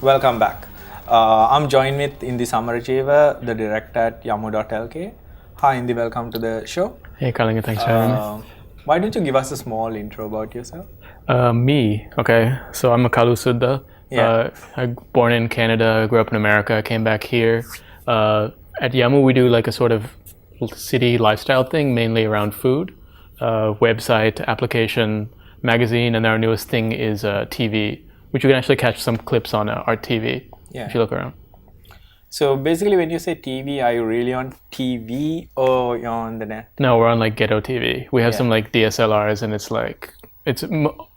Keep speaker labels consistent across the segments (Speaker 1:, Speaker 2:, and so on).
Speaker 1: Welcome back. I'm joined with Indi Samarajiva, the director at Yamu.lk. Hi Indi, welcome to the show.
Speaker 2: Hey Kalinga, thanks for having me.
Speaker 1: Why don't you give us a small intro about yourself?
Speaker 2: Me, okay. So I'm a Kalu Suddha.
Speaker 1: Yeah.
Speaker 2: I born in Canada, grew up in America, came back here. At Yamu, we do like a sort of city lifestyle thing, mainly around food, website, application, magazine, and our newest thing is TV, which you can actually catch some clips on Art TV if you look around.
Speaker 1: So basically, when you say TV, are you really on TV or you're on the net?
Speaker 2: No, we're on like Ghetto TV. We have some like DSLRs, and it's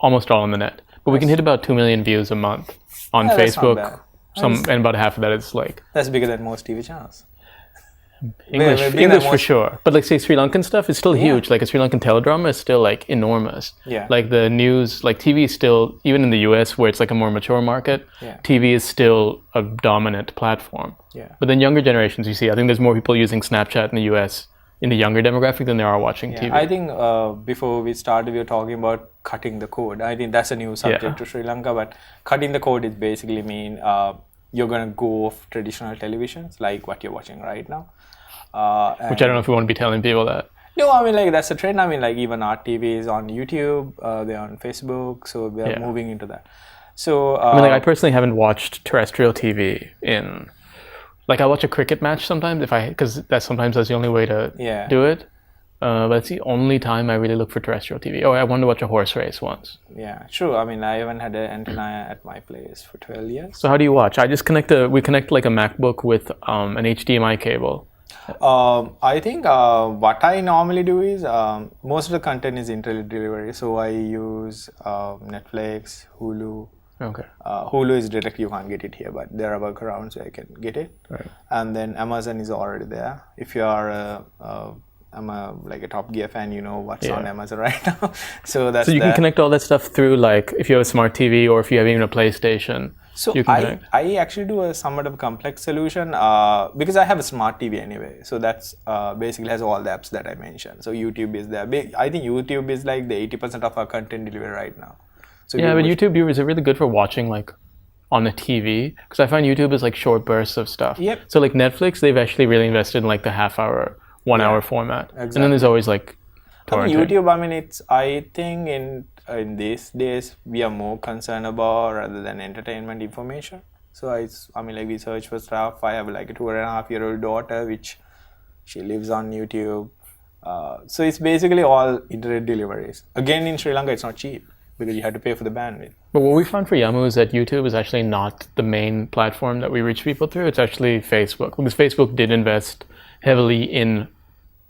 Speaker 2: almost all on the net. But we can hit about 2 million views a month on Facebook. And about half of that is like...
Speaker 1: That's bigger than most TV channels.
Speaker 2: English for sure. But like say Sri Lankan stuff is still huge. Like a Sri Lankan teledrama is still like enormous.
Speaker 1: Yeah.
Speaker 2: Like the news, like TV is still, even in the US where it's like a more mature market, TV is still a dominant platform.
Speaker 1: Yeah.
Speaker 2: But then younger generations, you see, I think there's more people using Snapchat in the US in the younger demographic than there are watching TV.
Speaker 1: I think before we started, we were talking about cutting the code. I think that's a new subject to Sri Lanka, but cutting the code is basically mean you're going to go off traditional televisions like what you're watching right now.
Speaker 2: Which I don't know if we want to be telling people that.
Speaker 1: No, I mean, like, that's a trend. I mean, like, even Art TV is on YouTube, they're on Facebook, so they're moving into that. So,
Speaker 2: I mean, like, I personally haven't watched terrestrial TV in, like, I watch a cricket match sometimes because sometimes that's the only way to do it. But it's the only time I really look for terrestrial TV. Oh, I wanted to watch a horse race once.
Speaker 1: Yeah, true. I mean, I haven't had an antenna at my place for 12 years.
Speaker 2: So how do you watch? I just we connect like a MacBook with an HDMI cable.
Speaker 1: I think what I normally do is most of the content is internet delivery. So I use Netflix, Hulu.
Speaker 2: Okay.
Speaker 1: Hulu is direct, you can't get it here, but there are workarounds where I can get it.
Speaker 2: Right.
Speaker 1: And then Amazon is already there. If you are like a Top Gear fan, you know what's on Amazon right now. So
Speaker 2: you can connect all that stuff through, like if you have a smart TV or if you have even a PlayStation.
Speaker 1: So I actually do a somewhat of a complex solution because I have a smart TV anyway. So that's basically has all the apps that I mentioned. So YouTube is there. I think YouTube is like the 80% of our content delivery right now. So
Speaker 2: but YouTube viewers are really good for watching like on the TV because I find YouTube is like short bursts of stuff.
Speaker 1: Yep.
Speaker 2: So like Netflix, they've actually really invested in like the half-hour, 1 hour format.
Speaker 1: Exactly.
Speaker 2: And then there's always like torrenting.
Speaker 1: YouTube, I mean, I think in these days we are more concerned about rather than entertainment information. So I mean, like we search for stuff. I have like a 2.5-year-old daughter which she lives on YouTube. So it's basically all internet deliveries. Again, in Sri Lanka it's not cheap because you have to pay for the bandwidth.
Speaker 2: But what we found for Yamu is that YouTube is actually not the main platform that we reach people through. It's actually Facebook, because Facebook did invest heavily in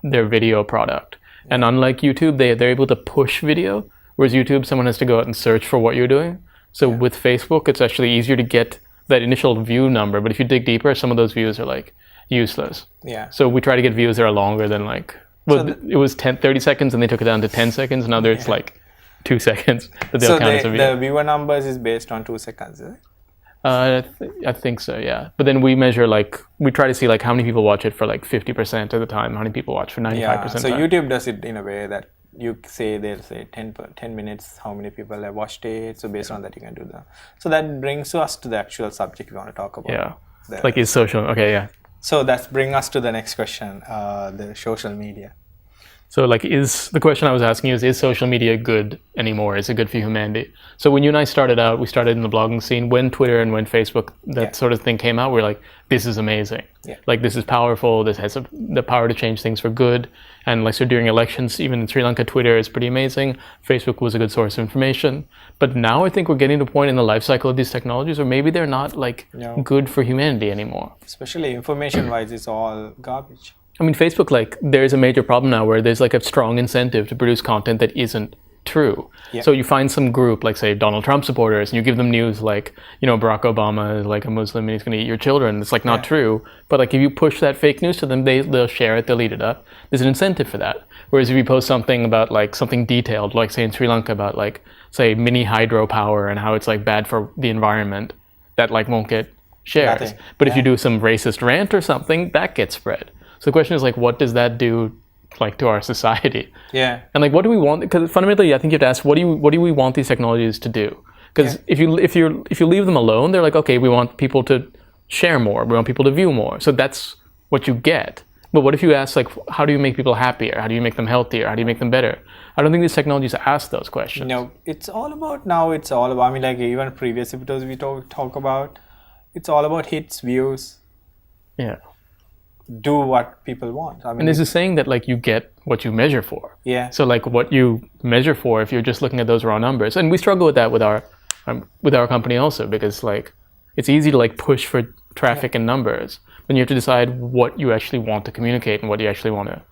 Speaker 2: their video product. And unlike YouTube, they're able to push video, whereas YouTube, someone has to go out and search for what you're doing. So with Facebook, it's actually easier to get that initial view number. But if you dig deeper, some of those views are like useless.
Speaker 1: Yeah.
Speaker 2: So we try to get views that are longer than like, it was 30 seconds and they took it down to 10 seconds. Now it's like 2 seconds that they'll count as a view.
Speaker 1: The viewer numbers is based on 2 seconds, is it?
Speaker 2: I think so, yeah. But then we measure we try to see like how many people watch it for like 50% of the time, how many people watch for 95% of the
Speaker 1: so
Speaker 2: time.
Speaker 1: YouTube does it in a way that they'll say 10 minutes, how many people have watched it. So based on that, you can do that. So that brings us to the actual subject we want to talk about.
Speaker 2: Yeah, like is social, okay, yeah.
Speaker 1: So that's bring us to the next question, the social media.
Speaker 2: So like the question I was asking you is social media good anymore? Is it good for humanity? So when you and I started out, we started in the blogging scene. When Twitter and when Facebook, that sort of thing came out, we were like, this is amazing. Yeah. Like this is powerful. This has the power to change things for good. And like so during elections, even in Sri Lanka, Twitter is pretty amazing. Facebook was a good source of information. But now I think we're getting to a point in the life cycle of these technologies where maybe they're not like good for humanity anymore.
Speaker 1: Especially information-wise, it's all garbage.
Speaker 2: I mean, Facebook, like, there's a major problem now where there's like a strong incentive to produce content that isn't true. Yeah. So you find some group, like say Donald Trump supporters, and you give them news like, you know, Barack Obama is like a Muslim and he's going to eat your children. It's like not true. But like if you push that fake news to them, they'll share it, they'll eat it up. There's an incentive for that. Whereas if you post something about like something detailed, like say in Sri Lanka about like, say mini hydropower and how it's like bad for the environment, that like won't get shares. But if you do some racist rant or something, that gets spread. So the question is like, what does that do like to our society?
Speaker 1: Yeah.
Speaker 2: And like, what do we want? Because fundamentally, I think you have to ask, what do we want these technologies to do? Because if you leave them alone, they're like, okay, we want people to share more, we want people to view more, so that's what you get. But what if you ask, like, how do you make people happier? How do you make them healthier? How do you make them better? I don't think these technologies ask those questions.
Speaker 1: No, it's all about now. It's all about. I mean, like even previous episodes we talk about. It's all about hits, views.
Speaker 2: Yeah.
Speaker 1: Do what people want. I mean,
Speaker 2: And this is saying that like you get what you measure for.
Speaker 1: Yeah.
Speaker 2: So like what you measure for, if you're just looking at those raw numbers, and we struggle with that with our company also, because like it's easy to like push for traffic and numbers, but you have to decide what you actually want to communicate and what you actually want to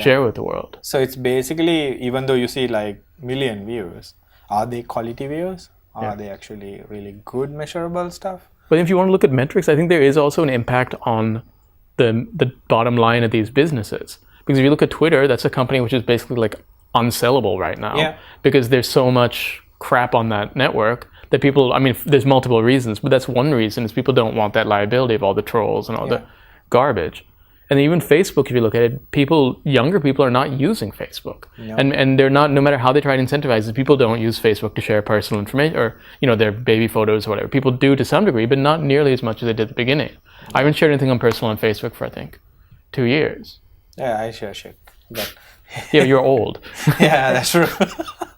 Speaker 2: share with the world.
Speaker 1: So it's basically, even though you see like million views, are they quality views? Are they actually really good measurable stuff?
Speaker 2: But if you want to look at metrics, I think there is also an impact on the bottom line of these businesses. Because if you look at Twitter, that's a company which is basically like unsellable right now, because there's so much crap on that network that people, I mean, there's multiple reasons, but that's one reason is people don't want that liability of all the trolls and all the garbage. And even Facebook, if you look at it, younger people are not using Facebook. And they're not, no matter how they try to incentivize it, people don't use Facebook to share personal information or, you know, their baby photos or whatever. People do to some degree, but not nearly as much as they did at the beginning. I haven't shared anything on personal on Facebook for, I think, 2 years.
Speaker 1: Yeah, I share shit. But
Speaker 2: yeah, you're old.
Speaker 1: Yeah, that's true.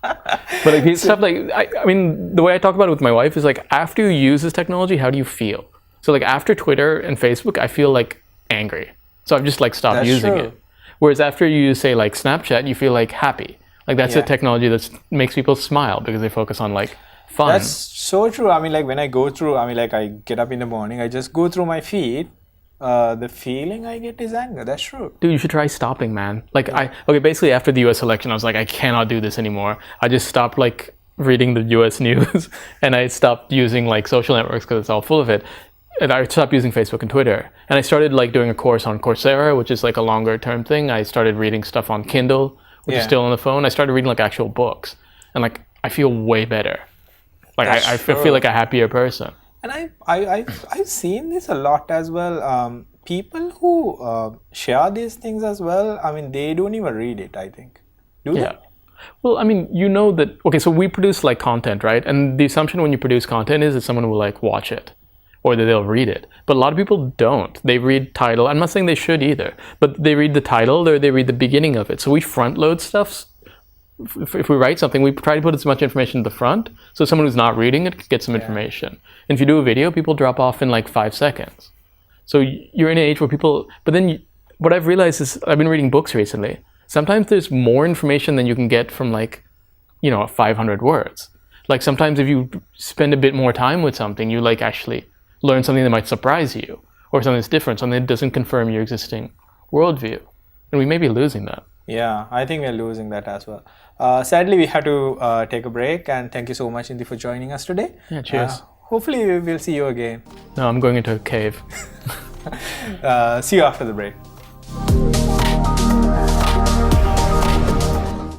Speaker 2: But like stuff like, I mean, the way I talk about it with my wife is like, after you use this technology, how do you feel? So like after Twitter and Facebook, I feel like angry. So I've just like stopped using it. Whereas after you use, say, like Snapchat, you feel like happy. Like that's a technology that makes people smile because they focus on like fun.
Speaker 1: That's so true. I mean, like when I go through, I mean, like I get up in the morning, I just go through my feed. The feeling I get is anger. That's true.
Speaker 2: Dude, you should try stopping, man. Like basically after the US election, I was like, I cannot do this anymore. I just stopped like reading the US news and I stopped using like social networks because it's all full of it. And I stopped using Facebook and Twitter. And I started like doing a course on Coursera, which is like a longer term thing. I started reading stuff on Kindle, which is still on the phone. I started reading like actual books. And like, I feel way better. Like I feel like a happier person.
Speaker 1: And I've seen this a lot as well. People who share these things as well, I mean, they don't even read it, I think. Do they?
Speaker 2: Well, I mean, you know that, okay, so we produce like content, right? And the assumption when you produce content is that someone will like watch it or that they'll read it. But a lot of people don't. They read title. I'm not saying they should either, but they read the title or they read the beginning of it. So we front load stuff. If we write something, we try to put as much information at the front so someone who's not reading it can get some information. And if you do a video, people drop off in like 5 seconds. So you're in an age where people, but then what I've realized is I've been reading books recently. Sometimes there's more information than you can get from like, 500 words. Like sometimes if you spend a bit more time with something, you like actually learn something that might surprise you or something that's different, something that doesn't confirm your existing worldview. And we may be losing that.
Speaker 1: Yeah, I think we're losing that as well. Sadly, we had to take a break, and thank you so much, Indy, for joining us today.
Speaker 2: Yeah, cheers.
Speaker 1: Hopefully, we'll see you again.
Speaker 2: No, I'm going into a cave.
Speaker 1: See you after the break.